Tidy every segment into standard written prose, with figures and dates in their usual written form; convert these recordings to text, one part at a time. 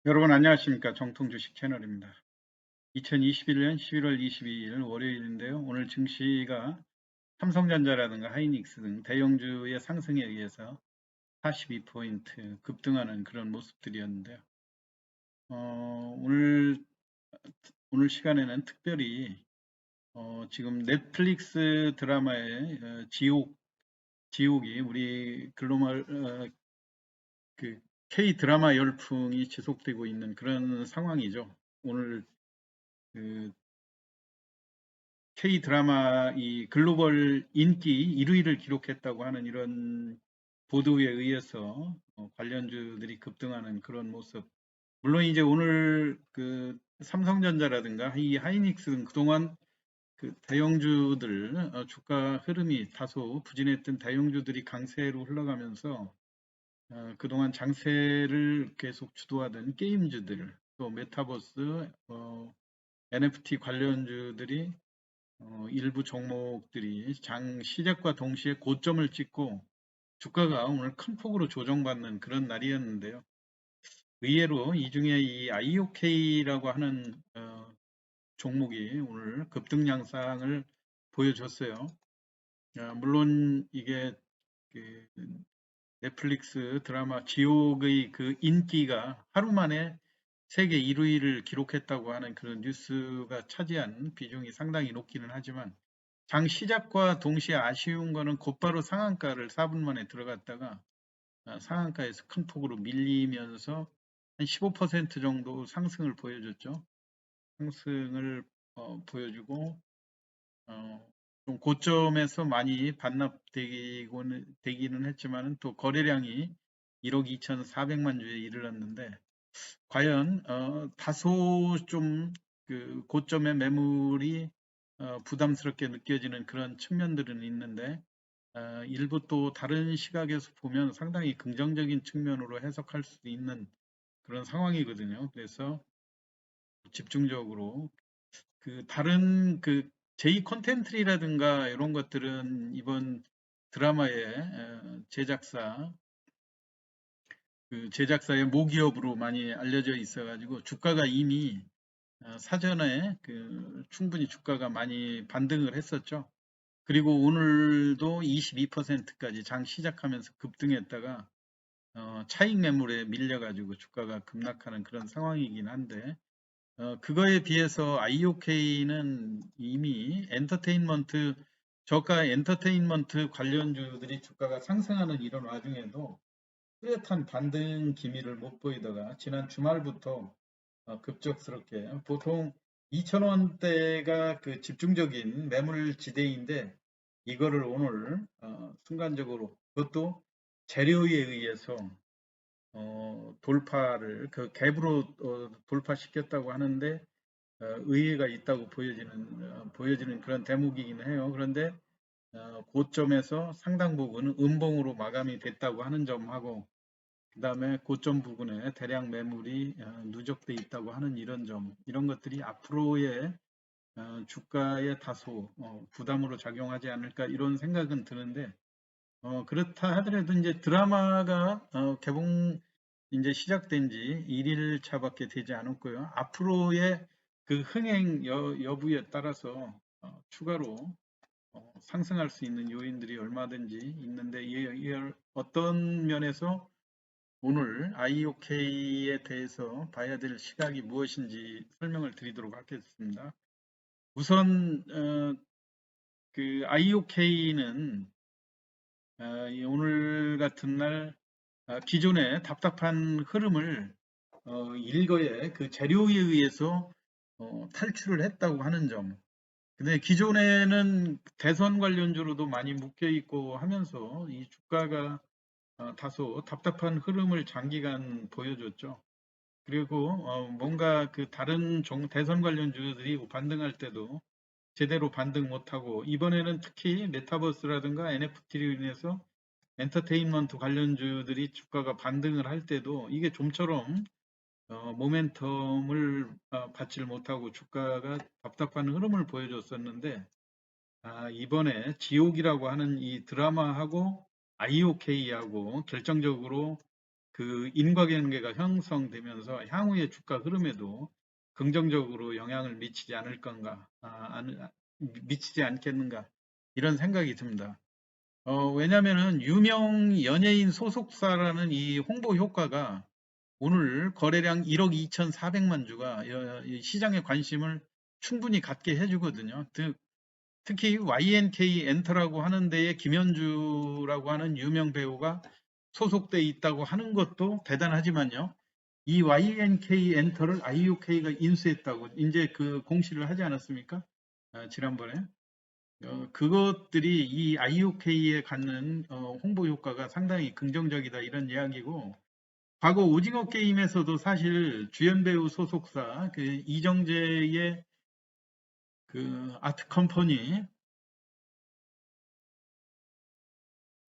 여러분 안녕하십니까. 정통주식 채널입니다. 2021년 11월 22일 월요일인데요. 오늘 증시가 삼성전자라든가 하이닉스 등 대형주의 상승에 의해서 42포인트 급등하는 그런 모습들이었는데요. 오늘 시간에는 특별히 지금 넷플릭스 드라마의 지옥이 우리 글로벌 그 K 드라마 열풍이 지속되고 있는 그런 상황이죠. 오늘 그 K 드라마 이 글로벌 인기 1위를 기록했다고 하는 이런 보도에 의해서 관련주들이 급등하는 그런 모습. 물론 이제 오늘 그 삼성전자라든가 이 하이닉스 등 그동안 그 대형주들 주가 흐름이 다소 부진했던 대형주들이 강세로 흘러가면서 그동안 장세를 계속 주도하던 게임주들 또 메타버스 NFT 관련주들이 일부 종목들이 장 시작과 동시에 고점을 찍고 주가가 오늘 큰 폭으로 조정받는 그런 날이었는데요. 의외로 이 중에 이 IOK라고 하는 종목이 오늘 급등 양상을 보여줬어요. 물론 이게 그 넷플릭스 드라마 지옥의 그 인기가 하루 만에 세계 1위를 기록했다고 하는 그런 뉴스가 차지한 비중이 상당히 높기는 하지만 장 시작과 동시에 아쉬운 거는 곧바로 상한가를 4분 만에 들어갔다가 상한가에서 큰 폭으로 밀리면서 한 15% 정도 상승을 보여줬죠. 상승을 보여주고 좀 고점에서 많이 되기는 했지만 또 거래량이 1억 2,400만 주에 이르렀는데 과연 다소 좀 그 고점의 매물이 부담스럽게 느껴지는 그런 측면들은 있는데 일부 또 다른 시각에서 보면 상당히 긍정적인 측면으로 해석할 수 있는 그런 상황이거든요. 그래서 집중적으로 그 다른 그 제2 콘텐츠라든가 이런 것들은 이번 드라마의 제작사의 모기업으로 많이 알려져 있어가지고 주가가 이미 사전에 그 충분히 주가가 많이 반등을 했었죠. 그리고 오늘도 22%까지 장 시작하면서 급등했다가 차익 매물에 밀려가지고 주가가 급락하는 그런 상황이긴 한데 그거에 비해서 IOK는 이미 저가 엔터테인먼트 관련주들이 주가가 상승하는 이런 와중에도 뚜렷한 반등 기미를 못 보이다가 지난 주말부터 급격스럽게 보통 2,000원대가 그 집중적인 매물 지대인데 이거를 오늘 순간적으로 그것도 재료에 의해서 돌파를 그 갭으로 돌파시켰다고 하는데 의의가 있다고 보여지는 그런 대목이긴 해요. 그런데 고점에서 상당 부분 음봉으로 마감이 됐다고 하는 점하고 그다음에 고점 부근에 대량 매물이 누적돼 있다고 하는 이런 점, 이런 것들이 앞으로의 주가에 다소 부담으로 작용하지 않을까 이런 생각은 드는데 그렇다 하더라도 이제 드라마가 개봉 이제 시작된 지 1일 차밖에 되지 않았고요. 앞으로의 그 흥행 여부에 따라서 추가로 상승할 수 있는 요인들이 얼마든지 있는데 어떤 면에서 오늘 IOK에 대해서 봐야 될 시각이 무엇인지 설명을 드리도록 하겠습니다. 우선 그 IOK는 오늘 같은 날 기존의 답답한 흐름을 일거에 그 재료에 의해서 탈출을 했다고 하는 점. 근데 기존에는 대선 관련주로도 많이 묶여 있고 하면서 이 주가가 다소 답답한 흐름을 장기간 보여줬죠. 그리고 뭔가 그 다른 대선 관련주들이 반등할 때도 제대로 반등 못하고 이번에는 특히 메타버스라든가 NFT로 인해서 엔터테인먼트 관련주들이 주가가 반등을 할 때도 이게 좀처럼 모멘텀을 받질 못하고 주가가 답답한 흐름을 보여줬었는데 이번에 지옥이라고 하는 이 드라마하고 IOK하고 결정적으로 그 인과관계가 형성되면서 향후의 주가 흐름에도 긍정적으로 영향을 미치지 않을 건가, 미치지 않겠는가, 이런 생각이 듭니다. 왜냐면은 유명 연예인 소속사라는 이 홍보 효과가 오늘 거래량 1억 2,400만 주가 이 시장의 관심을 충분히 갖게 해주거든요. 특히 YNK 엔터라고 하는 데에 김현주라고 하는 유명 배우가 소속돼 있다고 하는 것도 대단하지만요. 이 YNK 엔터를 IUK가 인수했다고 이제 그 공시를 하지 않았습니까? 지난번에. 그것들이 이 IUK에 갖는 홍보 효과가 상당히 긍정적이다 이런 이야기고, 과거 오징어 게임에서도 사실 주연 배우 소속사 그 이정재의 그 아트 컴퍼니,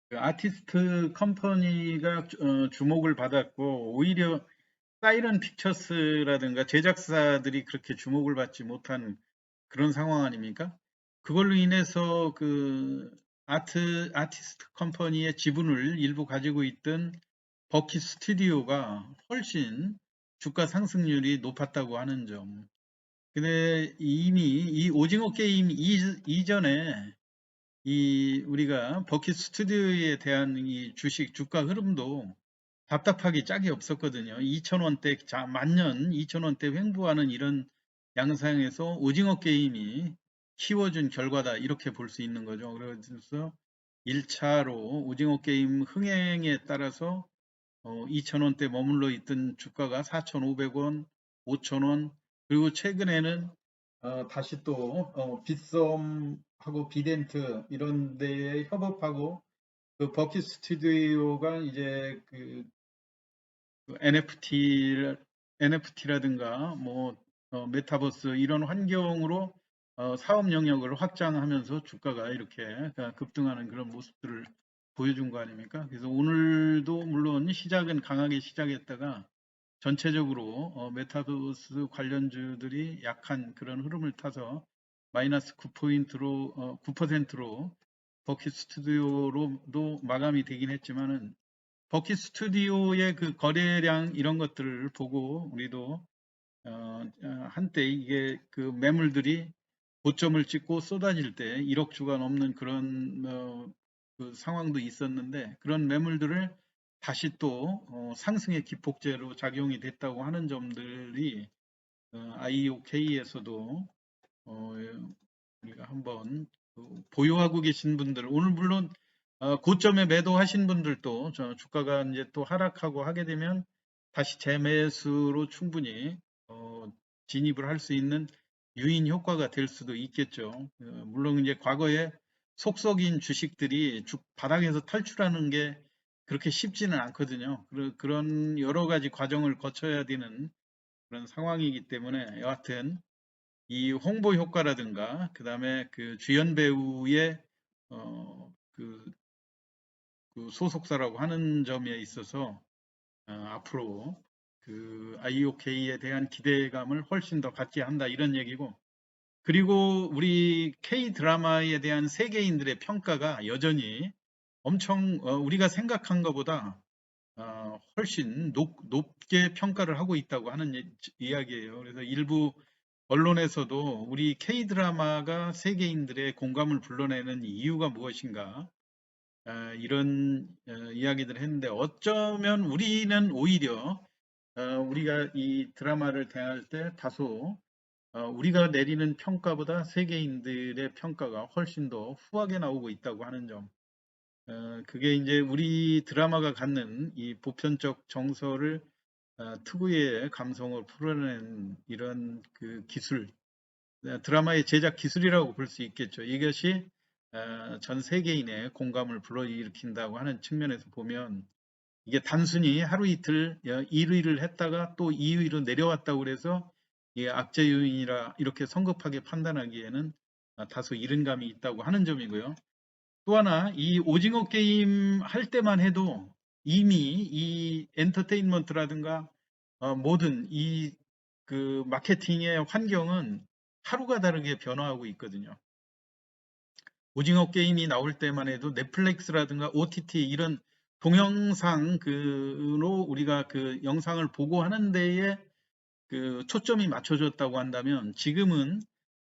그 아티스트 컴퍼니가 주목을 받았고, 오히려 사이런 픽처스라든가 제작사들이 그렇게 주목을 받지 못한 그런 상황 아닙니까? 그걸로 인해서 그 아티스트 컴퍼니의 지분을 일부 가지고 있던 버키 스튜디오가 훨씬 주가 상승률이 높았다고 하는 점. 근데 이미 이 오징어 게임 이전에 이 우리가 버킷 스튜디오에 대한 이 주식 주가 흐름도 답답하기 짝이 없었거든요. 2,000원대 만년 2,000원대 횡보하는 이런 양상에서 오징어 게임이 키워준 결과다 이렇게 볼 수 있는 거죠. 그래서 1차로 오징어 게임 흥행에 따라서 2,000원대 머물러 있던 주가가 4,500원, 5,000원, 그리고 최근에는 다시 또 빗썸하고 비덴트 이런 데에 협업하고 그 버킷 스튜디오가 이제 그 NFT라든가 뭐 메타버스 이런 환경으로 사업 영역을 확장하면서 주가가 이렇게 급등하는 그런 모습들을 보여준 거 아닙니까? 그래서 오늘도 물론 시작은 강하게 시작했다가 전체적으로 메타버스 관련주들이 약한 그런 흐름을 타서 마이너스 9포인트로 9%로 버킷 스튜디오로도 마감이 되긴 했지만은, 버킷 스튜디오의 그 거래량 이런 것들을 보고 우리도 한때 이게 그 매물들이 고점을 찍고 쏟아질 때 1억 주가 넘는 그런 그 상황도 있었는데, 그런 매물들을 다시 또 상승의 기폭제로 작용이 됐다고 하는 점들이 IOK에서도 우리가 한번 보유하고 계신 분들, 오늘 물론 고점에 매도하신 분들도 주가가 이제 또 하락하고 하게 되면 다시 재매수로 충분히 진입을 할 수 있는 유인 효과가 될 수도 있겠죠. 물론 이제 과거에 속속인 주식들이 바닥에서 탈출하는 게 그렇게 쉽지는 않거든요. 그런 여러 가지 과정을 거쳐야 되는 그런 상황이기 때문에, 여하튼 이 홍보 효과라든가 그다음에 그 주연 배우의 그 소속사라고 하는 점에 있어서 앞으로 그 IOK에 대한 기대감을 훨씬 더 갖게 한다 이런 얘기고, 그리고 우리 K 드라마에 대한 세계인들의 평가가 여전히 엄청 우리가 생각한 것보다 훨씬 높게 평가를 하고 있다고 하는 이야기예요. 그래서 일부 언론에서도 우리 K 드라마가 세계인들의 공감을 불러내는 이유가 무엇인가, 이런 이야기들을 했는데, 어쩌면 우리는 오히려 우리가 이 드라마를 대할 때 다소 우리가 내리는 평가보다 세계인들의 평가가 훨씬 더 후하게 나오고 있다고 하는 점, 그게 이제 우리 드라마가 갖는 이 보편적 정서를 특유의 감성을 풀어낸 이런 그 기술, 드라마의 제작 기술이라고 볼 수 있겠죠. 이것이 전 세계인의 공감을 불러일으킨다고 하는 측면에서 보면, 이게 단순히 하루 이틀 1위를 했다가 또 2위로 내려왔다고 그래서 이게 악재 요인이라 이렇게 성급하게 판단하기에는 다소 이른 감이 있다고 하는 점이고요. 또 하나, 이 오징어 게임 할 때만 해도 이미 이 엔터테인먼트라든가 모든 이 그 마케팅의 환경은 하루가 다르게 변화하고 있거든요. 오징어 게임이 나올 때만 해도 넷플릭스라든가 OTT 이런 동영상 그로 우리가 그 영상을 보고 하는 데에 그 초점이 맞춰졌다고 한다면 지금은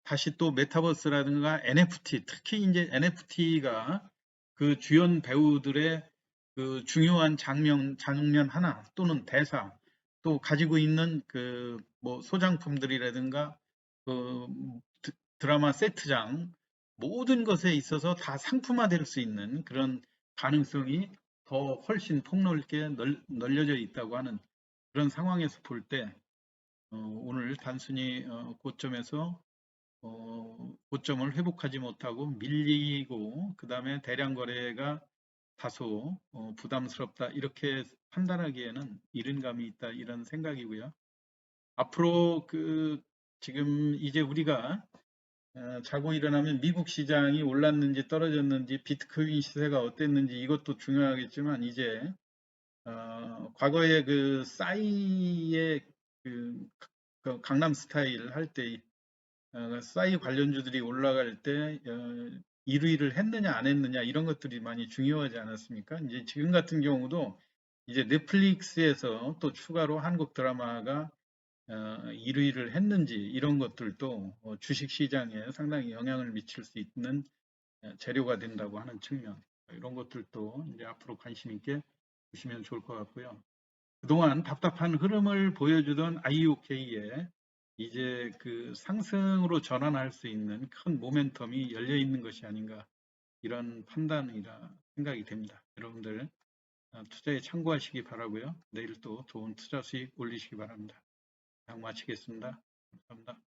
다시 또 메타버스라든가 NFT, 특히 이제 NFT가 그 주연 배우들의 그 중요한 장면 하나 또는 대사 또 가지고 있는 그 뭐 소장품들이라든가 그 드라마 세트장 모든 것에 있어서 다 상품화될 수 있는 그런 가능성이 더 훨씬 폭넓게 널려져 있다고 하는 그런 상황에서 볼 때 오늘 단순히 고점에서 고점을 회복하지 못하고 밀리고 그다음에 대량 거래가 다소 부담스럽다 이렇게 판단하기에는 이른 감이 있다 이런 생각이고요. 앞으로 그 지금 이제 우리가 자고 일어나면 미국 시장이 올랐는지 떨어졌는지 비트코인 시세가 어땠는지 이것도 중요하겠지만 이제 과거에 그 싸이의 그 강남 스타일 할 때 싸이 관련주들이 올라갈 때 1위를 했느냐 안 했느냐 이런 것들이 많이 중요하지 않았습니까? 이제 지금 같은 경우도 이제 넷플릭스에서 또 추가로 한국 드라마가 1위를 했는지 이런 것들도 주식 시장에 상당히 영향을 미칠 수 있는 재료가 된다고 하는 측면 이런 것들도 이제 앞으로 관심 있게 보시면 좋을 것 같고요. 그동안 답답한 흐름을 보여주던 IOK에 이제 그 상승으로 전환할 수 있는 큰 모멘텀이 열려 있는 것이 아닌가 이런 판단이라 생각이 됩니다. 여러분들 투자에 참고하시기 바라고요. 내일 또 좋은 투자 수익 올리시기 바랍니다. 양 마치겠습니다. 감사합니다.